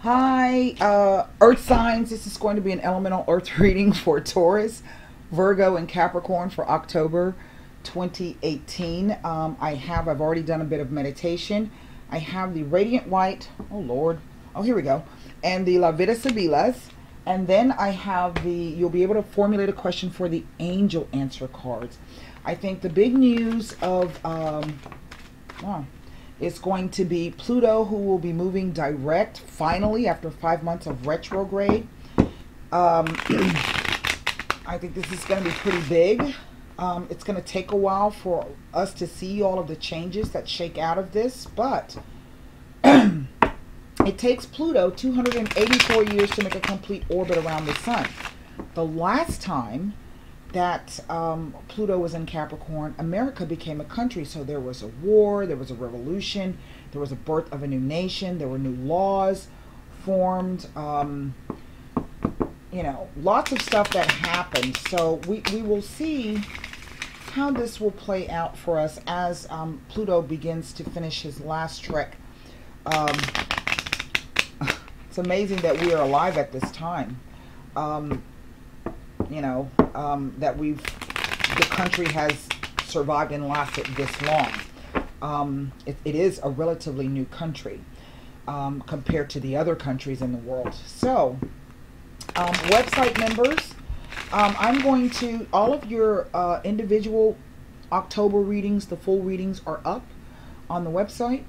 Hi, Earth signs. This is going to be an elemental Earth reading for Taurus, Virgo, and Capricorn for October 2018. I've already done a bit of meditation. I have the Radiant White. Oh, Lord. Oh, here we go. And the La Vida Sibilas. And then I have you'll be able to formulate a question for the Angel Answer cards. I think the big news of, wow. It's going to be Pluto, who will be moving direct finally after 5 months of retrograde. I think this is going to be pretty big. It's going to take a while for us to see all of the changes that shake out of this, but it takes Pluto 284 years to make a complete orbit around the sun. The last time that Pluto was in Capricorn, America became a country. So there was a war, there was a revolution, there was a birth of a new nation, there were new laws formed, you know, lots of stuff that happened. So we will see how this will play out for us as Pluto begins to finish his last trek. It's amazing that we are alive at this time. You know, that the country has survived and lasted this long. It is a relatively new country compared to the other countries in the world. So, website members, I'm going to, all of your individual October readings, the full readings are up on the website.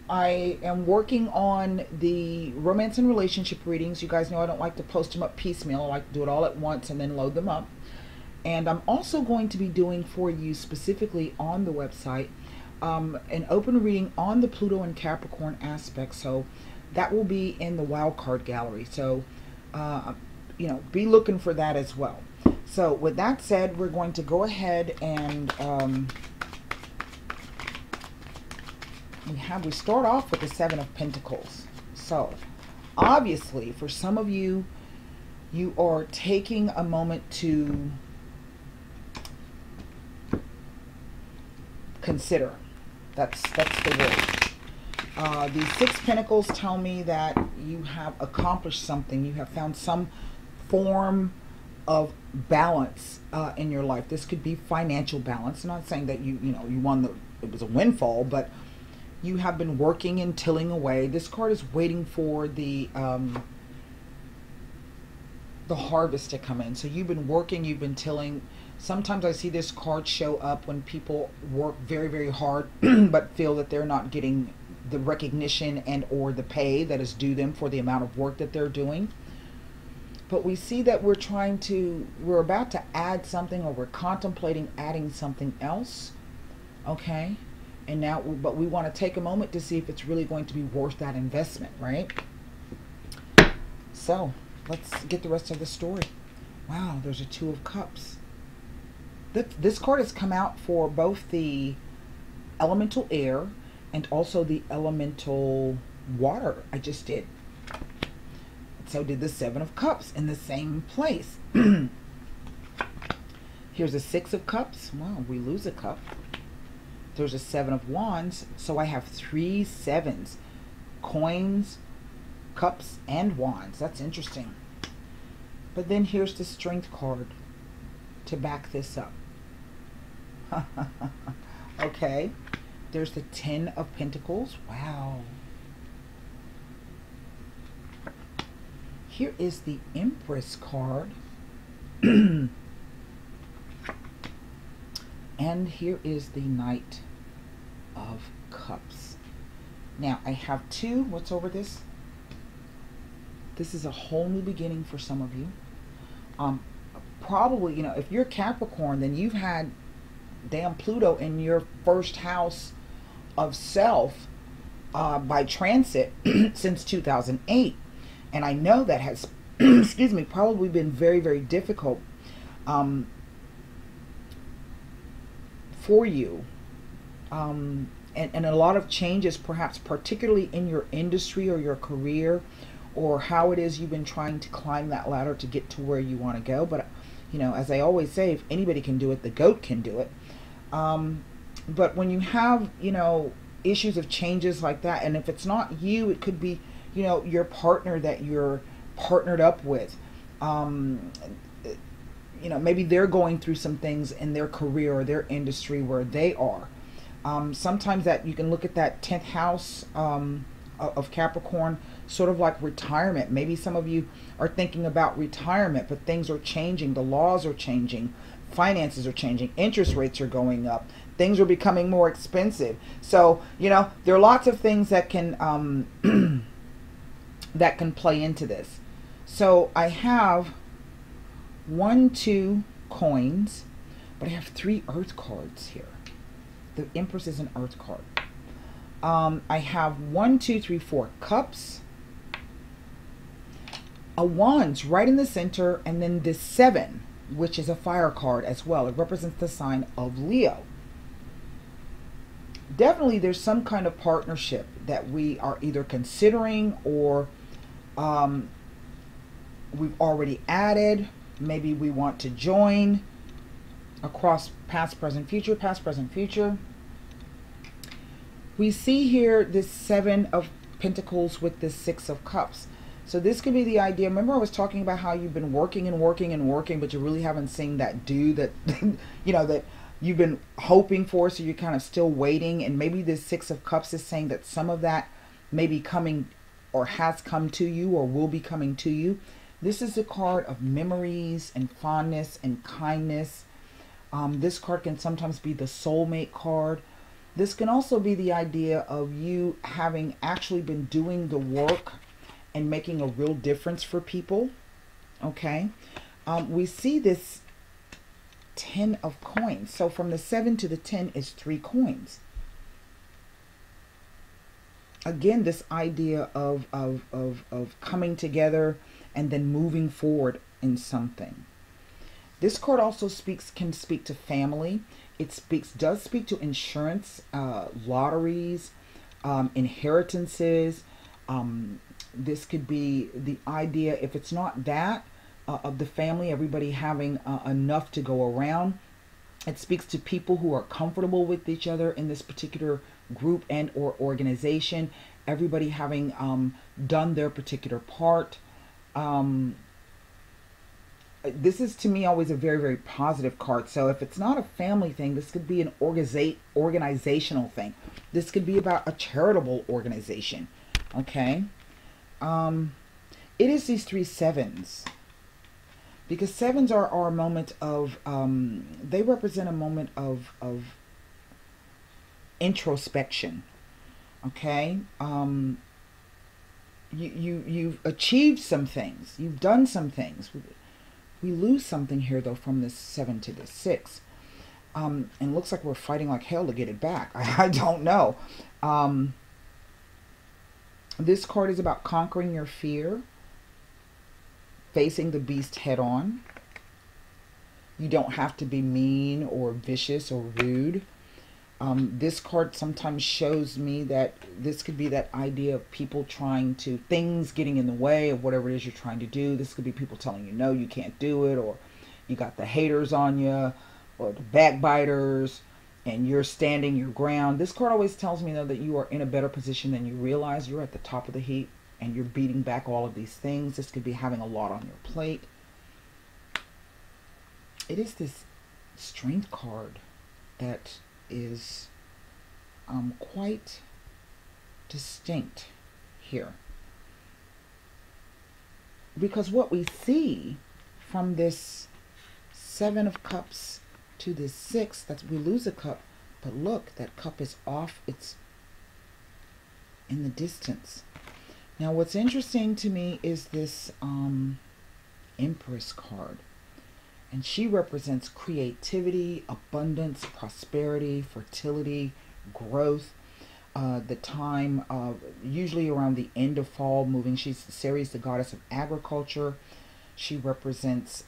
I am working on the romance and relationship readings. You guys know I don't like to post them up piecemeal. I like to do it all at once and then load them up. And I'm also going to be doing for you specifically on the website an open reading on the Pluto and Capricorn aspect. So that will be in the wildcard gallery. So, you know, be looking for that as well. So with that said, we're going to go ahead and we start off with the Seven of Pentacles. So obviously for some of you, you are taking a moment to consider. That's the word. The Six Pentacles tell me that you have accomplished something. You have found some form of balance in your life. This could be financial balance. I'm not saying that you won it was a windfall, but you have been working and tilling away. This card is waiting for the harvest to come in. So you've been working, you've been tilling. Sometimes I see this card show up when people work very, very hard but feel that they're not getting the recognition and or the pay that is due them for the amount of work that they're doing. But we see that we're about to add something, or we're contemplating adding something else. Okay? And now, but we want to take a moment to see if it's really going to be worth that investment, right? So let's get the rest of the story. Wow, there's a Two of Cups. This card has come out for both the elemental air and also the elemental water. I just did. So did the Seven of Cups in the same place. Here's a Six of Cups. Wow, we lose a cup. There's a Seven of Wands. So I have 3 sevens. Coins, cups, and wands. That's interesting. But then here's the Strength card to back this up. Okay. There's the Ten of Pentacles. Wow. Here is the Empress card. And here is the Knight of Cups. Now, I have two. What's over this? This is a whole new beginning for some of you. Probably, you know, if you're Capricorn, then you've had damn Pluto in your first house of self by transit since 2008. And I know that has, excuse me, probably been very, very difficult for you, and a lot of changes, perhaps particularly in your industry or your career, or how it is you've been trying to climb that ladder to get to where you want to go. But you know, as I always say, if anybody can do it, the goat can do it. But when you have, you know, issues of changes like that, and if it's not you, it could be you know, your partner that you're partnered up with. Um, you know, maybe they're going through some things in their career or their industry where they are. Sometimes that you can look at that 10th house of Capricorn, sort of like retirement. Maybe some of you are thinking about retirement, but things are changing. The laws are changing. Finances are changing. Interest rates are going up. Things are becoming more expensive. So, you know, there are lots of things that can that can play into this. So I have 1, 2 coins, but I have 3 earth cards here. The Empress is an earth card. I have 1, 2, 3, 4 cups, a wands right in the center, and then this 7, which is a fire card as well. It represents the sign of Leo. Definitely there's some kind of partnership that we are either considering or we've already added. Maybe we want to join across past, present, future, past, present, future. We see here this 7 of Pentacles with this 6 of Cups. So this could be the idea. Remember I was talking about how you've been working and working and working, but you really haven't seen that due that, you know, that you've been hoping for. So you're kind of still waiting. And maybe this 6 of Cups is saying that some of that may be coming or has come to you or will be coming to you. This is a card of memories and fondness and kindness. This card can sometimes be the soulmate card. This can also be the idea of you having actually been doing the work and making a real difference for people. Okay. We see this 10 of coins. So from the 7 to the 10 is 3 coins. Again, this idea of coming together and then moving forward in something. This card also can speak to family. It does speak to insurance, lotteries, inheritances. This could be the idea, if it's not that, of the family, everybody having enough to go around. It speaks to people who are comfortable with each other in this particular group and or organization. Everybody having done their particular part. This is to me always a very, very positive card. So if it's not a family thing, this could be an organizational thing. This could be about a charitable organization. Okay. It is these 3 sevens. Because 7s are a moment of, they represent a moment of introspection. Okay. You've achieved some things. You've done some things. We lose something here, though, from this 7 to this 6. And it looks like we're fighting like hell to get it back. I don't know. This card is about conquering your fear. Facing the beast head on. You don't have to be mean or vicious or rude. This card sometimes shows me that this could be that idea of people trying to, things getting in the way of whatever it is you're trying to do. This could be people telling you, no, you can't do it, or you got the haters on you, or the backbiters, and you're standing your ground. This card always tells me, though, that you are in a better position than you realize. You're at the top of the heap, and you're beating back all of these things. This could be having a lot on your plate. It is this strength card that is quite distinct here, because what we see from this 7 of Cups to this 6, that we lose a cup, but look, that cup is off, it's in the distance. Now what's interesting to me is this Empress card. And she represents creativity, abundance, prosperity, fertility, growth. The time of usually around the end of fall, moving. She's Ceres, the goddess of agriculture. She represents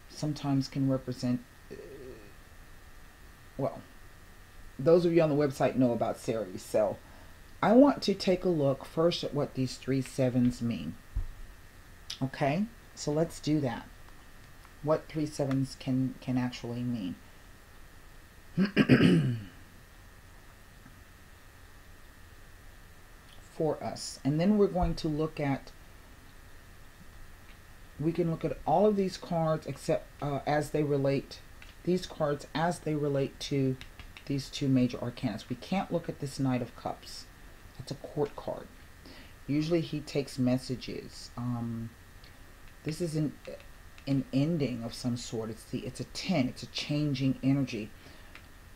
sometimes can represent well, those of you on the website know about Ceres. So I want to take a look first at what these 3 sevens mean. Okay, so let's do that. What 3 sevens can actually mean. for us. And then we're going to look at, we can look at all of these cards except as they relate, these cards as they relate to these two major arcana. We can't look at this Knight of Cups. That's a court card. Usually he takes messages. This is an ending of some sort. It's a 10. It's a changing energy.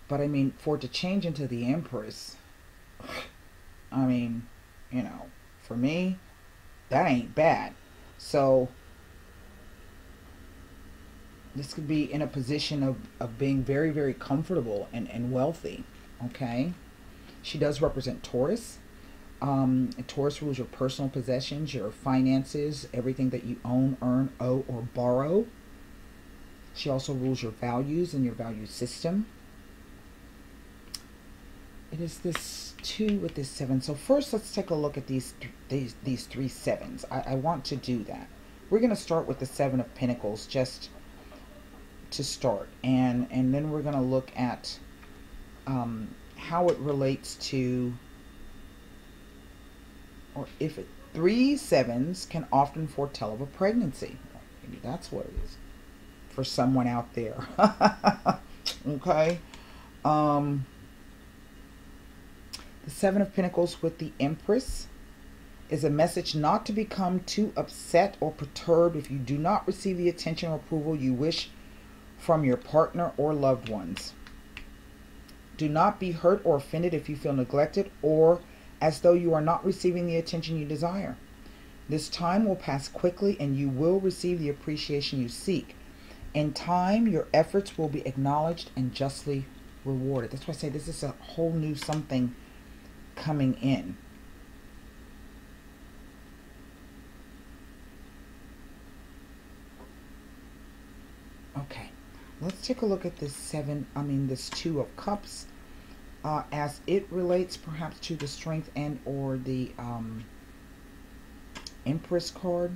But I mean, for it to change into the Empress, I mean, you know, for me, that ain't bad. So this could be in a position of being very, very comfortable and wealthy. Okay. She does represent Taurus. Taurus rules your personal possessions, your finances, everything that you own, earn, owe, or borrow. She also rules your values and your value system. It is this 2 with this 7. So first, let's take a look at these 3 7s. I want to do that. We're going to start with the 7 of Pentacles just to start, and then we're going to look at how it relates to, or if it, 3 7s can often foretell of a pregnancy. Maybe that's what it is for someone out there. Okay. The 7 of Pentacles with the Empress is a message not to become too upset or perturbed if you do not receive the attention or approval you wish from your partner or loved ones. Do not be hurt or offended if you feel neglected or as though you are not receiving the attention you desire. This time will pass quickly and you will receive the appreciation you seek. In time, your efforts will be acknowledged and justly rewarded. That's why I say this is a whole new something coming in. Okay, let's take a look at this this 2 of Cups as it relates perhaps to the Strength and or the Empress card.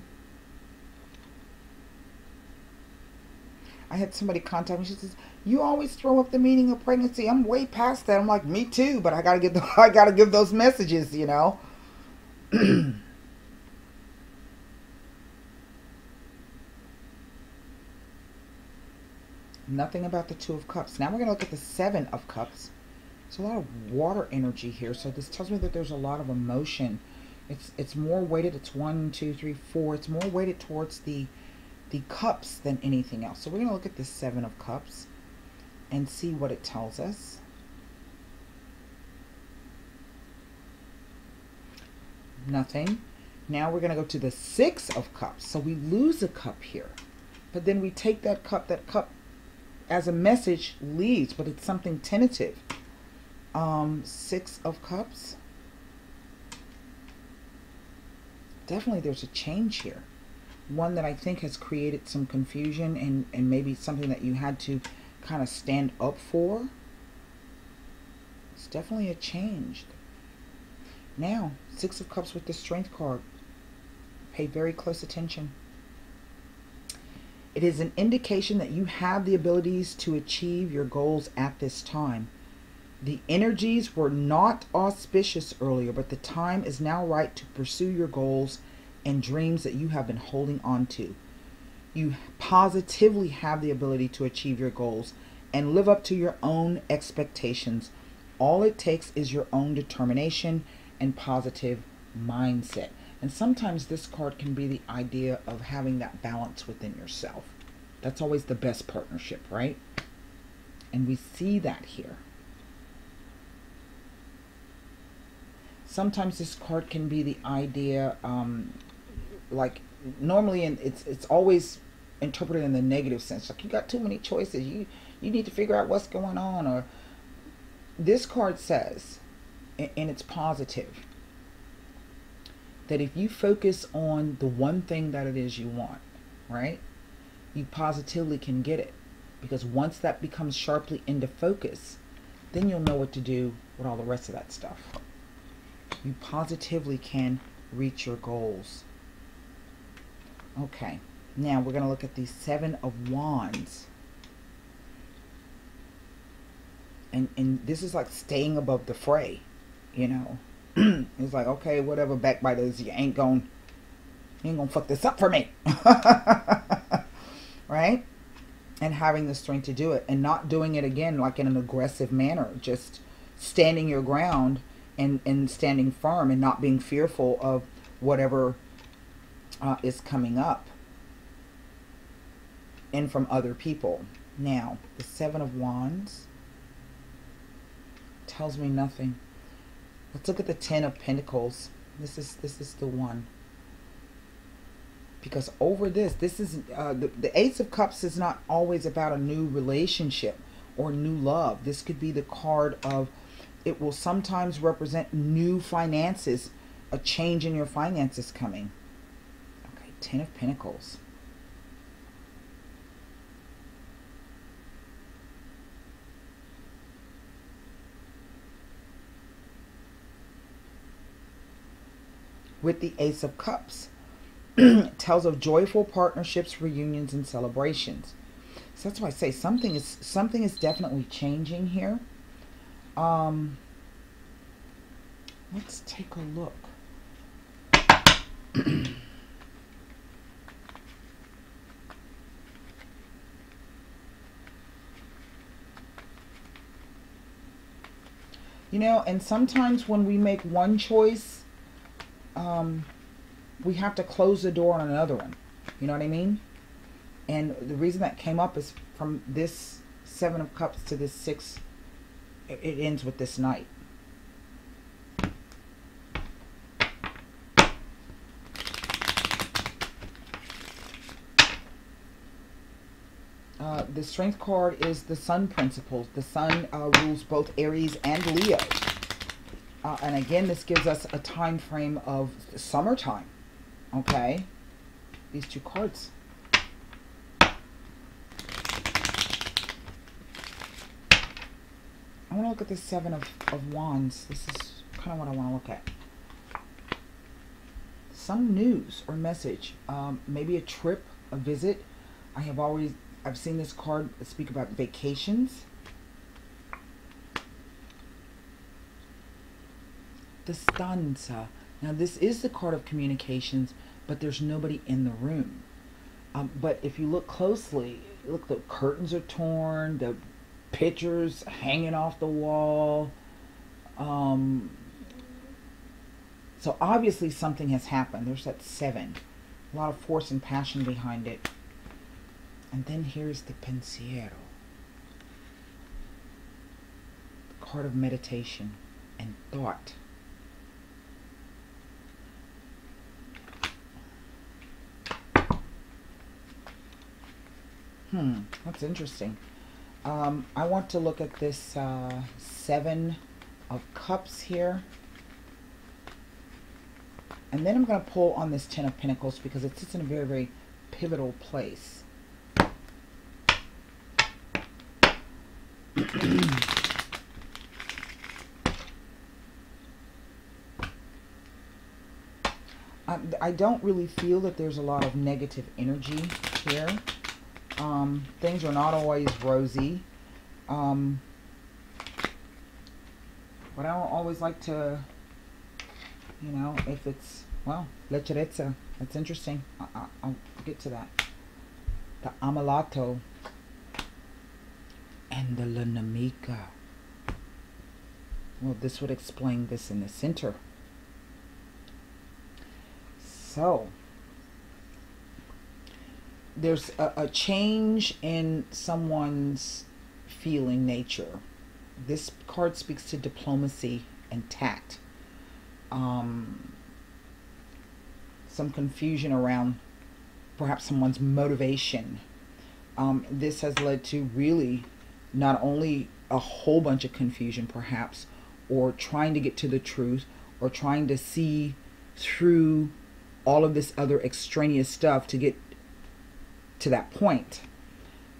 I had somebody contact me. She says, "You always throw up the meaning of pregnancy." I'm way past that. I'm like, me too, but I gotta get I gotta give those messages, you know. Nothing about the 2 of Cups. Now we're gonna look at the 7 of Cups. There's a lot of water energy here, so this tells me that there's a lot of emotion. It's more weighted. It's 1, 2, 3, 4. It's more weighted towards the cups than anything else. So we're going to look at this 7 of Cups and see what it tells us. Nothing. Now we're going to go to the 6 of Cups. So we lose a cup here, but then we take that cup as a message leaves, but it's something tentative. 6 of Cups. Definitely there's a change here. One that I think has created some confusion and maybe something that you had to kind of stand up for. It's definitely a change. Now, 6 of Cups with the Strength card. Pay very close attention. It is an indication that you have the abilities to achieve your goals at this time. The energies were not auspicious earlier, but the time is now right to pursue your goals and dreams that you have been holding on to. You positively have the ability to achieve your goals and live up to your own expectations. All it takes is your own determination and positive mindset. And sometimes this card can be the idea of having that balance within yourself. That's always the best partnership, right? And we see that here. Sometimes this card can be the idea, like normally it's always interpreted in the negative sense. Like you got too many choices. You need to figure out what's going on. Or this card says, and it's positive, that if you focus on the one thing that it is you want, right, you positively can get it. Because once that becomes sharply into focus, then you'll know what to do with all the rest of that stuff. You positively can reach your goals. Okay, now we're going to look at the 7 of Wands. And this is like staying above the fray, you know. It's like, okay, whatever, backbiters, you ain't gonna fuck this up for me. Right? And having the strength to do it, and not doing it again like in an aggressive manner, just standing your ground and standing firm and not being fearful of whatever is coming up and from other people. Now, the Seven of Wands tells me nothing. Let's look at the Ten of Pentacles. This is the one. Because over this is the Ace of Cups is not always about a new relationship or new love. This could be the card of, it will sometimes represent new finances, a change in your finances coming. Okay, Ten of Pentacles. With the Ace of Cups. Tells of joyful partnerships, reunions, and celebrations. So that's why I say something is definitely changing here. Let's take a look. You know, and sometimes when we make one choice, we have to close the door on another one. You know what I mean? And the reason that came up is from this Seven of Cups to this Six. It ends with this Knight. The Strength card is the Sun principle. The Sun rules both Aries and Leo. And again, this gives us a time frame of summertime. Okay, these two cards. I want to look at the Seven of Wands. This is kind of what I want to look at. Some news or message. Maybe a trip, a visit. I've seen this card speak about vacations. The Stanza. Now this is the card of communications, but there's nobody in the room. But if you look closely, look, the curtains are torn, the pictures hanging off the wall. So obviously something has happened. There's that Seven. A lot of force and passion behind it. And then here's the Pensiero. The card of meditation and thought. That's interesting. I want to look at this Seven of Cups here. And then I'm going to pull on this Ten of Pentacles because it sits in a very, very pivotal place. I don't really feel that there's a lot of negative energy here. Things are not always rosy. But I don't always like to, you know, if it's, well, lecherezza. That's interesting. I'll get to that. The Amalato and the Lanamika. Well, this would explain this in the center. So, there's a change in someone's feeling nature. This card speaks to diplomacy and tact. Some confusion around perhaps someone's motivation. This has led to really not only a whole bunch of confusion perhaps, or trying to get to the truth, or trying to see through all of this other extraneous stuff to get to that point.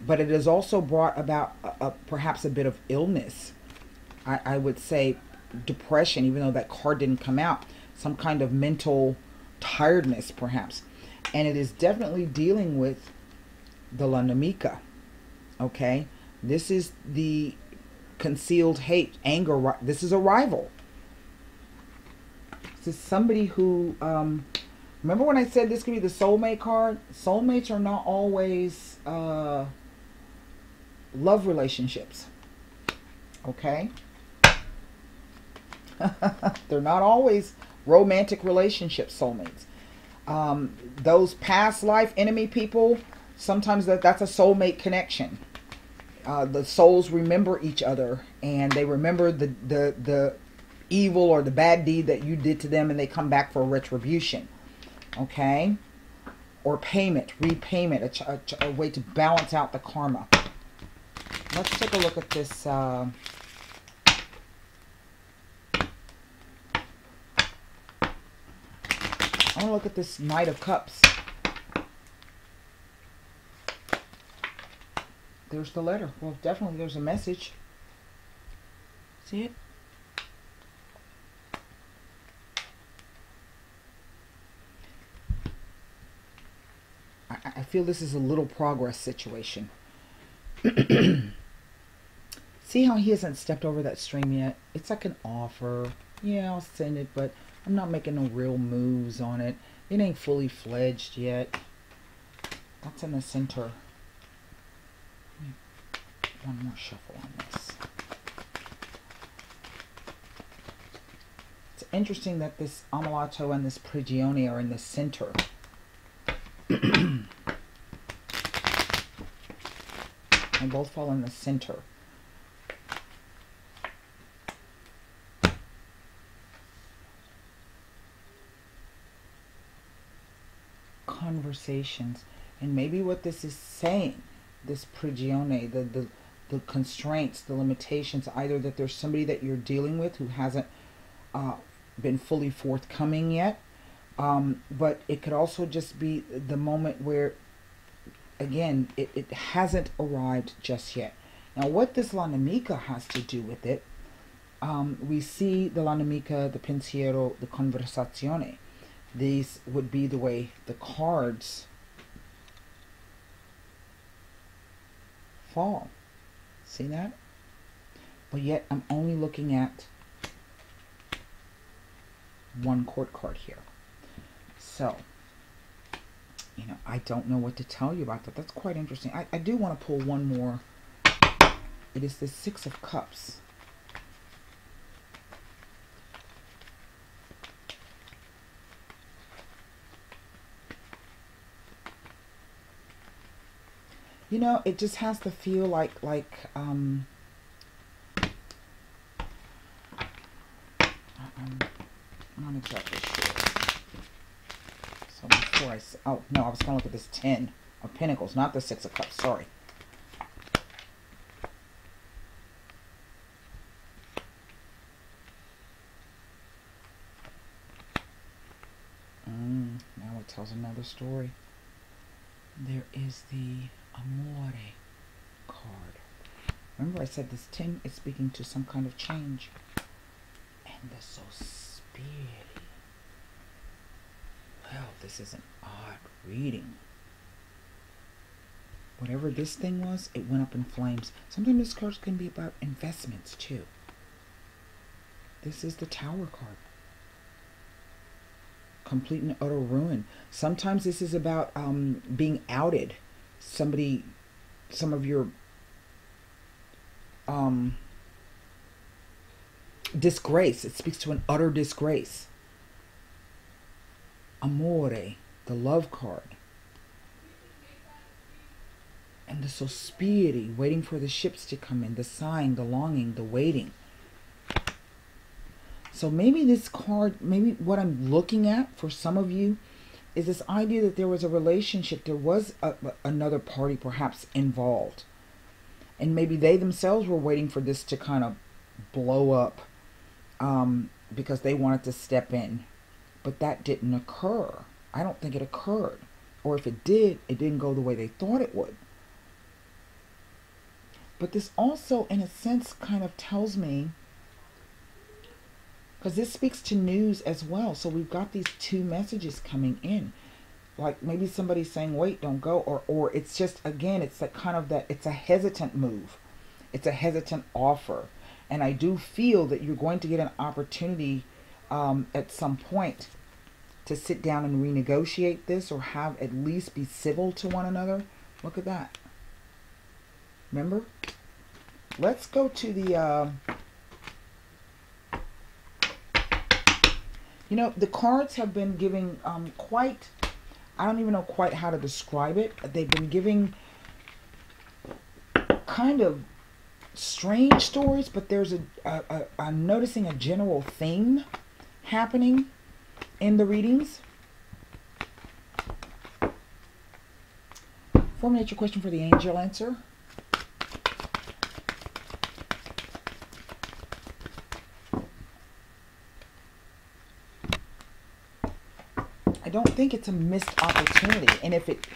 But it has also brought about perhaps a bit of illness. I would say depression, even though that card didn't come out. Some kind of mental tiredness perhaps. And it is definitely dealing with the Lanamika. Okay? This is the concealed hate, anger. This is a rival. This is somebody who, remember when I said this could be the soulmate card? Soulmates are not always love relationships. Okay? They're not always romantic relationships, soulmates. Those past life enemy people, sometimes that's a soulmate connection. The souls remember each other, and they remember the evil or the bad deed that you did to them, and they come back for retribution. Okay? Or payment, repayment, a way to balance out the karma. Let's take a look at this. I want to look at this Knight of Cups. There's the letter. Well, definitely there's a message. See it? I feel this is a little progress situation. See how he hasn't stepped over that stream yet? It's like an offer. Yeah, I'll send it, but I'm not making no real moves on it. It ain't fully fledged yet. That's in the center. One more shuffle on this. It's interesting that this Amalato and this Prigione are in the center. They both fall in the center. Conversations. And maybe what this is saying, this Prigione, the constraints, the limitations, either that there's somebody that you're dealing with who hasn't been fully forthcoming yet, but it could also just be the moment where, again, it hasn't arrived just yet. Now, what this L'Animica has to do with it, we see the L'Animica, the Pensiero, the Conversazione. These would be the way the cards fall. See that? But yet I'm only looking at one court card here. So, you know, I don't know what to tell you about that. That's quite interesting. I do want to pull one more. It is the Six of Cups. You know, it just has to feel like I'm not exactly sure. So before I, oh no, I was going to look at this 10 of Pentacles, not the Six of Cups, sorry. Now it tells another story. There is the Amore card. Remember I said this 10 is speaking to some kind of change. And the Soulmate. Well, this is an odd reading. Whatever this thing was, it went up in flames. Sometimes this card can be about investments too. This is the Tower card. Complete and utter ruin. Sometimes this is about being outed. Somebody, some of your disgrace. It speaks to an utter disgrace. Amore, the love card. And the Soulmate, waiting for the ships to come in. The sighing, the longing, the waiting. So maybe this card, maybe what I'm looking at for some of you is this idea that there was a relationship. There was another party perhaps involved. And maybe they themselves were waiting for this to kind of blow up because they wanted to step in. But that didn't occur. I don't think it occurred. Or if it did, it didn't go the way they thought it would. But this also, in a sense, kind of tells me, because this speaks to news as well. So we've got these two messages coming in. Like maybe somebody's saying, wait, don't go. Or it's just, again, it's that kind of that, it's a hesitant move. It's a hesitant offer. And I do feel that you're going to get an opportunity at some point to sit down and renegotiate this, or have at least be civil to one another. Look at that. Remember? Let's go to the, you know, the cards have been giving quite, I don't even know quite how to describe it. They've been giving kind of strange stories, but there's I'm noticing a general theme happening in the readings. Formulate your question for the angel answer. I don't think it's a missed opportunity. And if it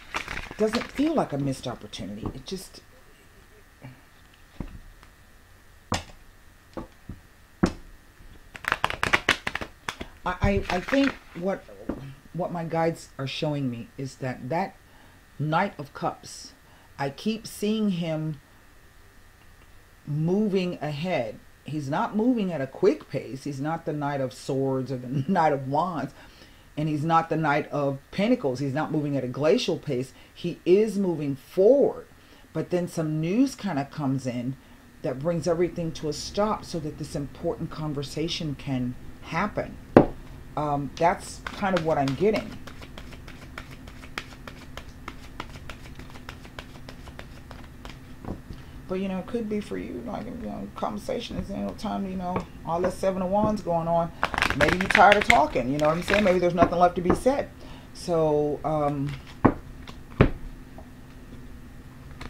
doesn't feel like a missed opportunity, it just... I think what my guides are showing me is that that Knight of Cups, I keep seeing him moving ahead. He's not moving at a quick pace. He's not the Knight of Swords or the Knight of Wands. And he's not the Knight of Pentacles. He's not moving at a glacial pace. He is moving forward. But then some news kind of comes in that brings everything to a stop so that this important conversation can happen. That's kind of what I'm getting. But, you know, it could be for you, like, you know, conversation is, you know, time, you know, all this Seven of Wands going on. Maybe you're tired of talking, you know what I'm saying? Maybe there's nothing left to be said. So,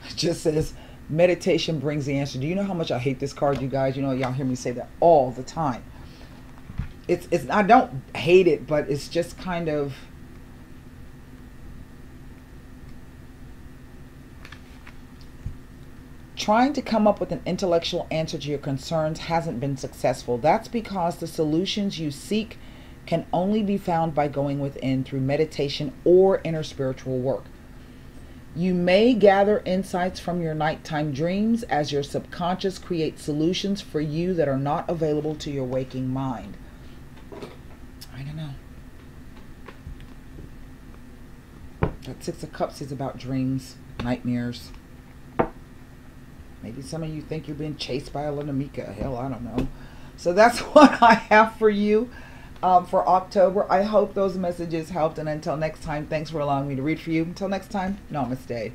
it just says, meditation brings the answer. Do you know how much I hate this card, you guys? You know, y'all hear me say that all the time. It's I don't hate it, but it's just kind of... Trying to come up with an intellectual answer to your concerns hasn't been successful. That's because the solutions you seek can only be found by going within through meditation or inner spiritual work. You may gather insights from your nighttime dreams as your subconscious creates solutions for you that are not available to your waking mind. I don't know. That Six of Cups is about dreams, nightmares. Maybe some of you think you're being chased by a Lanamika. Hell, I don't know. So that's what I have for you for October. I hope those messages helped. And until next time, thanks for allowing me to read for you. Until next time, namaste.